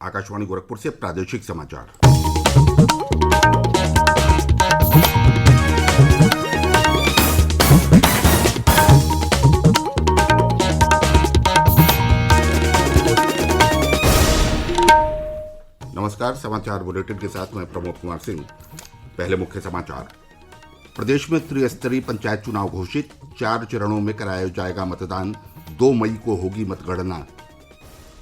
आकाशवाणी गोरखपुर से प्रादेशिक समाचार। नमस्कार, समाचार बुलेटिन के साथ मैं प्रमोद कुमार सिंह। पहले मुख्य समाचार। प्रदेश में त्रिस्तरीय पंचायत चुनाव घोषित, 4 चरणों में कराया जाएगा मतदान, 2 मई को होगी मतगणना।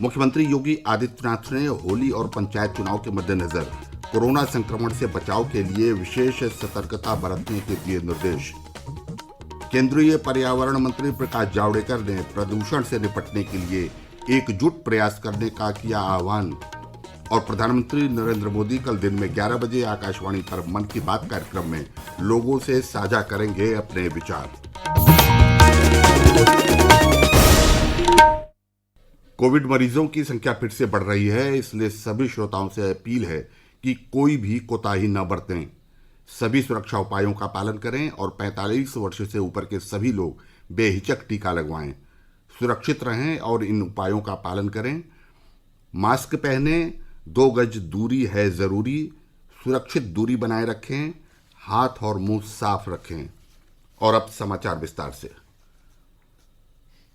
मुख्यमंत्री योगी आदित्यनाथ ने होली और पंचायत चुनाव के मद्देनजर कोरोना संक्रमण से बचाव के लिए विशेष सतर्कता बरतने के दिए निर्देश। केंद्रीय पर्यावरण मंत्री प्रकाश जावड़ेकर ने प्रदूषण से निपटने के लिए एकजुट प्रयास करने का किया आह्वान। और प्रधानमंत्री नरेंद्र मोदी कल दिन में 11 बजे आकाशवाणी पर मन की बात कार्यक्रम में लोगों से साझा करेंगे अपने विचार। कोविड मरीजों की संख्या फिर से बढ़ रही है, इसलिए सभी श्रोताओं से अपील है कि कोई भी कोताही न बरतें। सभी सुरक्षा उपायों का पालन करें और 45 वर्ष से ऊपर के सभी लोग बेहिचक टीका लगवाएं। सुरक्षित रहें और इन उपायों का पालन करें। मास्क पहनें, 2 गज दूरी है ज़रूरी, सुरक्षित दूरी बनाए रखें, हाथ और मुंह साफ रखें। और अब समाचार विस्तार से।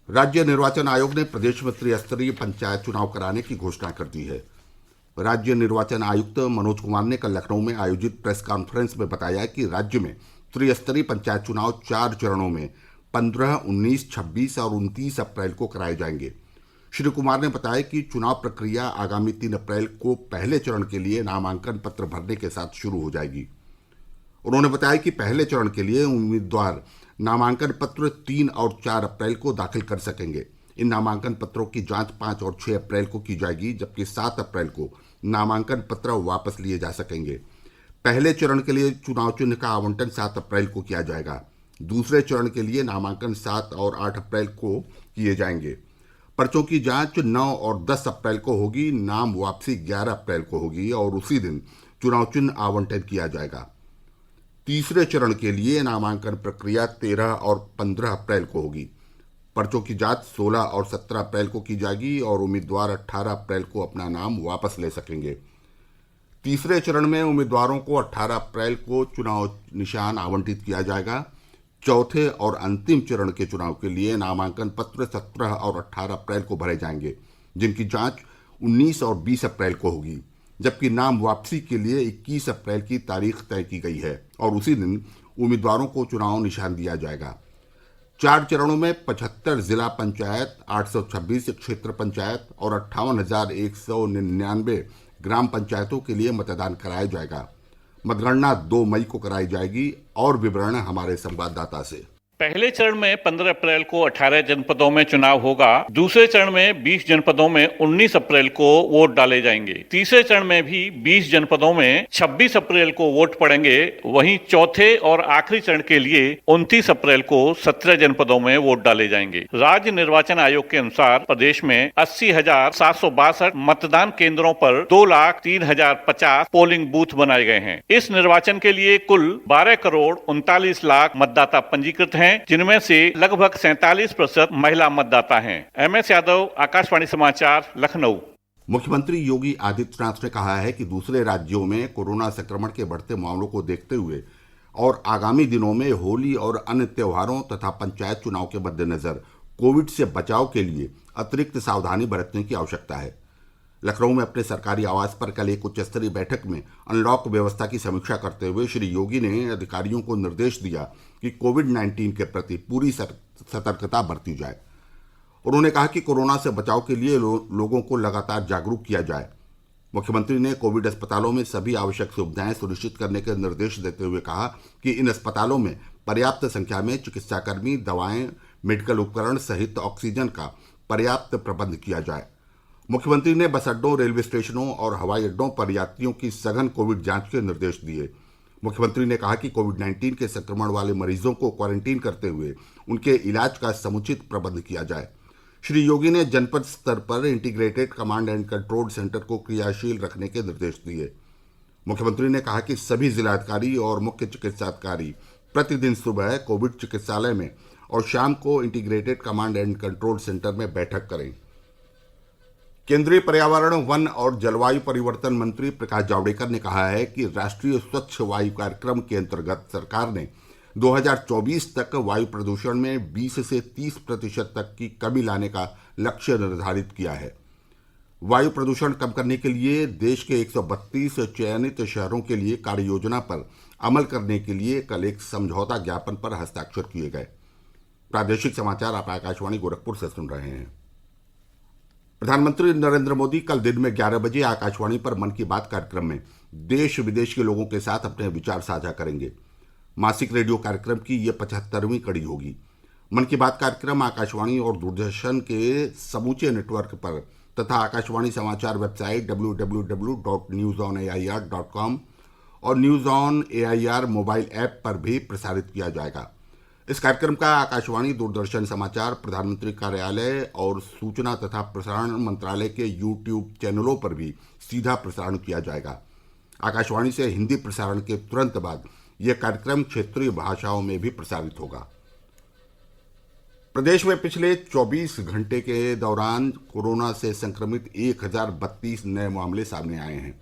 राज्य निर्वाचन आयोग ने प्रदेश में त्रिस्तरीय पंचायत चुनाव कराने की घोषणा कर दी है। राज्य निर्वाचन आयुक्त मनोज कुमार ने कल लखनऊ में आयोजित प्रेस कॉन्फ्रेंस में बताया कि राज्य में त्रिस्तरीय पंचायत चुनाव 4 चरणों में 15, 19, 26 और 29 अप्रैल को कराए जाएंगे। श्री कुमार ने बताया कि चुनाव प्रक्रिया आगामी 3 अप्रैल को पहले चरण के लिए नामांकन पत्र भरने के साथ शुरू हो जाएगी। उन्होंने बताया कि पहले चरण के लिए उम्मीदवार नामांकन पत्र 3 और 4 अप्रैल को दाखिल कर सकेंगे। इन नामांकन पत्रों की जांच 5 और 6 अप्रैल को की जाएगी, जबकि 7 अप्रैल को नामांकन पत्र वापस लिए जा सकेंगे। पहले चरण के लिए चुनाव चिन्ह का आवंटन 7 अप्रैल को किया जाएगा। दूसरे चरण के लिए नामांकन 7 और 8 अप्रैल को किए जाएंगे। पर्चों की जांच 9 और 10 अप्रैल को होगी। नाम वापसी 11 अप्रैल को होगी और उसी दिन चुनाव चिन्ह आवंटन किया जाएगा। तीसरे चरण के लिए नामांकन प्रक्रिया 13 और 15 अप्रैल को होगी। पर्चों की जांच 16 और 17 अप्रैल को की जाएगी और उम्मीदवार 18 अप्रैल को अपना नाम वापस ले सकेंगे। तीसरे चरण में उम्मीदवारों को 18 अप्रैल को चुनाव निशान आवंटित किया जाएगा। चौथे और अंतिम चरण के चुनाव के लिए नामांकन पत्र 17 और 18 अप्रैल को भरे जाएंगे, जिनकी जांच 19 और 20 अप्रैल को होगी, जबकि नाम वापसी के लिए 21 अप्रैल की तारीख तय की गई है और उसी दिन उम्मीदवारों को चुनाव निशान दिया जाएगा। 4 चरणों में 75 जिला पंचायत, 826 क्षेत्र पंचायत और 58,199 ग्राम पंचायतों के लिए मतदान कराया जाएगा। मतगणना 2 मई को कराई जाएगी। और विवरण हमारे संवाददाता से। पहले चरण में 15 अप्रैल को 18 जनपदों में चुनाव होगा। दूसरे चरण में 20 जनपदों में 19 अप्रैल को वोट डाले जाएंगे। तीसरे चरण में भी 20 जनपदों में 26 अप्रैल को वोट पड़ेंगे। वहीं चौथे और आखिरी चरण के लिए 29 अप्रैल को 17 जनपदों में वोट डाले जाएंगे। राज्य निर्वाचन आयोग के अनुसार प्रदेश में 80,762 मतदान केंद्रों पर 2,03,050 पोलिंग बूथ बनाए गए हैं। इस निर्वाचन के लिए कुल 12 करोड़ 39 लाख मतदाता पंजीकृत हैं, जिनमें से लगभग 47% महिला मतदाता हैं। MS यादव, आकाशवाणी समाचार, लखनऊ। मुख्यमंत्री योगी आदित्यनाथ ने कहा है कि दूसरे राज्यों में कोरोना संक्रमण के बढ़ते मामलों को देखते हुए और आगामी दिनों में होली और अन्य त्योहारों तथा पंचायत चुनाव के मद्देनजर कोविड से बचाव के लिए अतिरिक्त सावधानी बरतने की आवश्यकता है। लखनऊ में अपने सरकारी आवास पर कल एक उच्च स्तरीय बैठक में अनलॉक व्यवस्था की समीक्षा करते हुए श्री योगी ने अधिकारियों को निर्देश दिया कि कोविड-19 के प्रति पूरी सतर्कता बरती जाए। उन्होंने कहा कि कोरोना से बचाव के लिए लोगों को लगातार जागरूक किया जाए। मुख्यमंत्री ने कोविड अस्पतालों में सभी आवश्यक सुविधाएं सुनिश्चित करने के निर्देश देते हुए कहा कि इन अस्पतालों में पर्याप्त संख्या में चिकित्साकर्मी, दवाएं, मेडिकल उपकरण सहित ऑक्सीजन का पर्याप्त प्रबंध किया जाए। मुख्यमंत्री ने बस अड्डों, रेलवे स्टेशनों और हवाई अड्डों पर यात्रियों की सघन कोविड जांच के निर्देश दिए। मुख्यमंत्री ने कहा कि कोविड-19 के संक्रमण वाले मरीजों को क्वारंटीन करते हुए उनके इलाज का समुचित प्रबंध किया जाए। श्री योगी ने जनपद स्तर पर integrated command and control centre को क्रियाशील रखने के निर्देश दिए। मुख्यमंत्री ने कहा कि सभी जिलाधिकारी और मुख्य चिकित्साधिकारी प्रतिदिन सुबह कोविड चिकित्सालय में और शाम को integrated command and control centre में बैठक करें। केंद्रीय पर्यावरण, वन और जलवायु परिवर्तन मंत्री प्रकाश जावड़ेकर ने कहा है कि राष्ट्रीय स्वच्छ वायु कार्यक्रम के अंतर्गत सरकार ने 2024 तक वायु प्रदूषण में 20 से 30% तक की कमी लाने का लक्ष्य निर्धारित किया है। वायु प्रदूषण कम करने के लिए देश के 132 चयनित शहरों के लिए कार्य योजना पर अमल करने के लिए कल एक समझौता ज्ञापन पर हस्ताक्षर किए गए। प्रादेशिक समाचार आप आकाशवाणी गोरखपुर से सुन रहे हैं। प्रधानमंत्री नरेंद्र मोदी कल दिन में 11 बजे आकाशवाणी पर मन की बात कार्यक्रम में देश विदेश के लोगों के साथ अपने विचार साझा करेंगे। मासिक रेडियो कार्यक्रम की यह 75वीं कड़ी होगी। मन की बात कार्यक्रम आकाशवाणी और दूरदर्शन के समूचे नेटवर्क पर तथा आकाशवाणी समाचार वेबसाइट www.newsonair.com और news on AIR mobile app पर भी प्रसारित किया जाएगा। इस कार्यक्रम का आकाशवाणी, दूरदर्शन समाचार, प्रधानमंत्री कार्यालय और सूचना तथा प्रसारण मंत्रालय के यूट्यूब चैनलों पर भी सीधा प्रसारण किया जाएगा। आकाशवाणी से हिंदी प्रसारण के तुरंत बाद यह कार्यक्रम क्षेत्रीय भाषाओं में भी प्रसारित होगा। प्रदेश में पिछले 24 घंटे के दौरान कोरोना से संक्रमित 1032 नए मामले सामने आए हैं।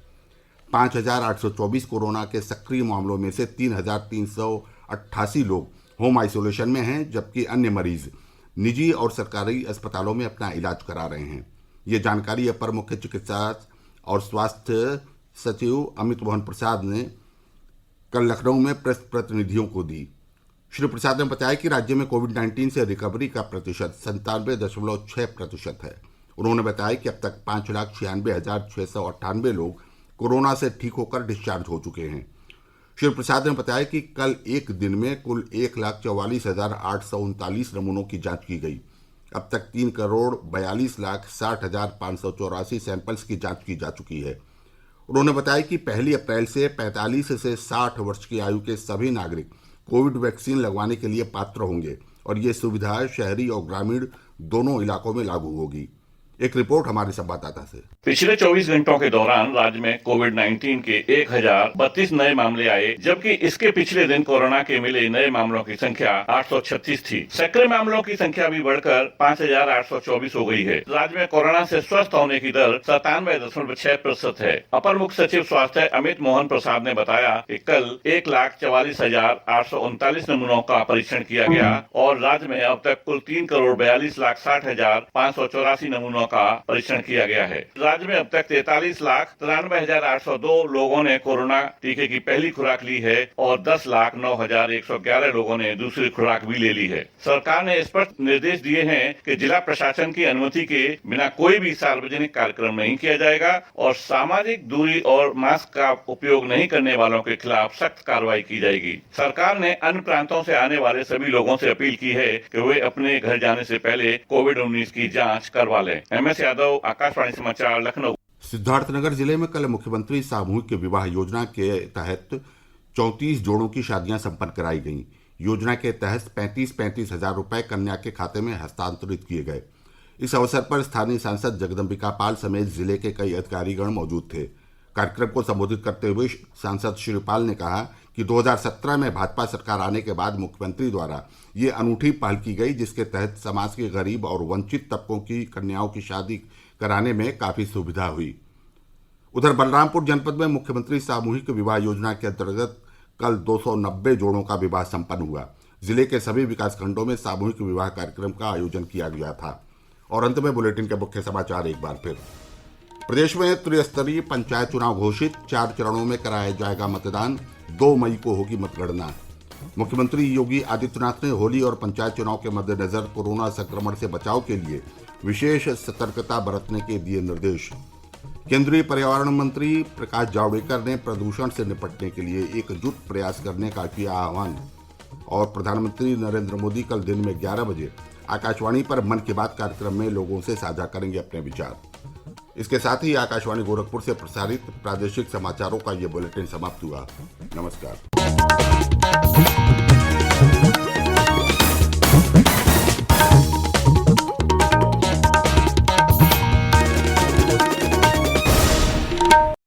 5824 कोरोना के सक्रिय मामलों में से 3388 लोग होम आइसोलेशन में हैं, जबकि अन्य मरीज निजी और सरकारी अस्पतालों में अपना इलाज करा रहे हैं। ये जानकारी अपर मुख्य चिकित्सा और स्वास्थ्य सचिव अमित मोहन प्रसाद ने कल लखनऊ में प्रेस प्रतिनिधियों को दी। श्री प्रसाद ने बताया कि राज्य में कोविड-19 से रिकवरी का प्रतिशत 97.6% है। उन्होंने बताया कि अब तक 5,96,698 लोग कोरोना से ठीक होकर डिस्चार्ज हो चुके हैं। श्री प्रसाद ने बताया कि कल एक दिन में कुल 1,44,839 नमूनों की जांच की गई। अब तक 3,42,60,584 सैंपल्स की जांच की जा चुकी है। उन्होंने बताया कि 1 अप्रैल से 45 से 60 वर्ष की आयु के सभी नागरिक कोविड वैक्सीन लगवाने के लिए पात्र होंगे और ये सुविधा शहरी और ग्रामीण दोनों इलाकों में लागू होगी। एक रिपोर्ट हमारे संवाददाता से। पिछले 24 घंटों के दौरान राज्य में कोविड-19 के 1032 नए मामले आए, जबकि इसके पिछले दिन कोरोना के मिले नए मामलों की संख्या 836 थी। सक्रिय मामलों की संख्या भी बढ़कर 5824 हो गई है। राज्य में कोरोना से स्वस्थ होने की दर 97.6% है। अपर मुख्य सचिव स्वास्थ्य अमित मोहन प्रसाद ने बताया कि कल 1,44,839 नमूनों का परीक्षण किया गया और राज्य में अब तक कुल 3,42,60,584 नमूनों का परीक्षण किया गया है। राज्य में अब तक 43,93,802 लोगों ने कोरोना टीके की पहली खुराक ली है और 10,09,111 लोगों ने दूसरी खुराक भी ले ली है। सरकार ने स्पष्ट निर्देश दिए हैं कि जिला प्रशासन की अनुमति के बिना कोई भी सार्वजनिक कार्यक्रम नहीं किया जाएगा और सामाजिक दूरी और मास्क का उपयोग नहीं करने वालों के खिलाफ सख्त कार्रवाई की जाएगी। सरकार ने अन्य प्रांतों से आने वाले सभी लोगों से अपील की है कि वे अपने घर जाने से पहले कोविड-19 की जांच करवा लें। MS यादव, आकाशवाणी समाचार, लखनऊ। सिद्धार्थनगर जिले में कल मुख्यमंत्री सामूहिक विवाह योजना के तहत 34 जोड़ों की शादियां संपन्न कराई गईं। योजना के तहत 35,000 रुपए कन्या के खाते में हस्तांतरित किए गए। इस अवसर पर स्थानीय सांसद जगदम्बिका पाल समेत जिले के कई अधिकारीगण मौजूद थे। कार्यक्रम को संबोधित करते हुए सांसद श्री पाल ने कहा कि 2017 में भाजपा सरकार आने के बाद मुख्यमंत्री द्वारा ये अनूठी पहल की गई, जिसके तहत समाज के गरीब और वंचित तबकों की कन्याओं की शादी कराने में काफ़ी सुविधा हुई। उधर बलरामपुर जनपद में मुख्यमंत्री सामूहिक विवाह योजना के अंतर्गत कल 290 जोड़ों का विवाह संपन्न हुआ। जिले के सभी विकासखंडों में सामूहिक विवाह कार्यक्रम का आयोजन किया गया था। और अंत में बुलेटिन के मुख्य समाचार एक बार फिर। प्रदेश में त्रिस्तरीय पंचायत चुनाव घोषित, 4 चरणों में कराया जाएगा मतदान। 2 मई को होगी मतगणना। मुख्यमंत्री योगी आदित्यनाथ ने होली और पंचायत चुनाव के मद्देनजर कोरोना संक्रमण से बचाव के लिए विशेष सतर्कता बरतने के दिए निर्देश। केंद्रीय पर्यावरण मंत्री प्रकाश जावड़ेकर ने प्रदूषण से निपटने के लिए एकजुट प्रयास करने का किया आह्वान। और प्रधानमंत्री नरेंद्र मोदी कल दिन में 11 बजे आकाशवाणी पर मन की बात कार्यक्रम में लोगों से साझा करेंगे अपने विचार। इसके साथ ही आकाशवाणी गोरखपुर से प्रसारित प्रादेशिक समाचारों का ये बुलेटिन समाप्त हुआ। नमस्कार।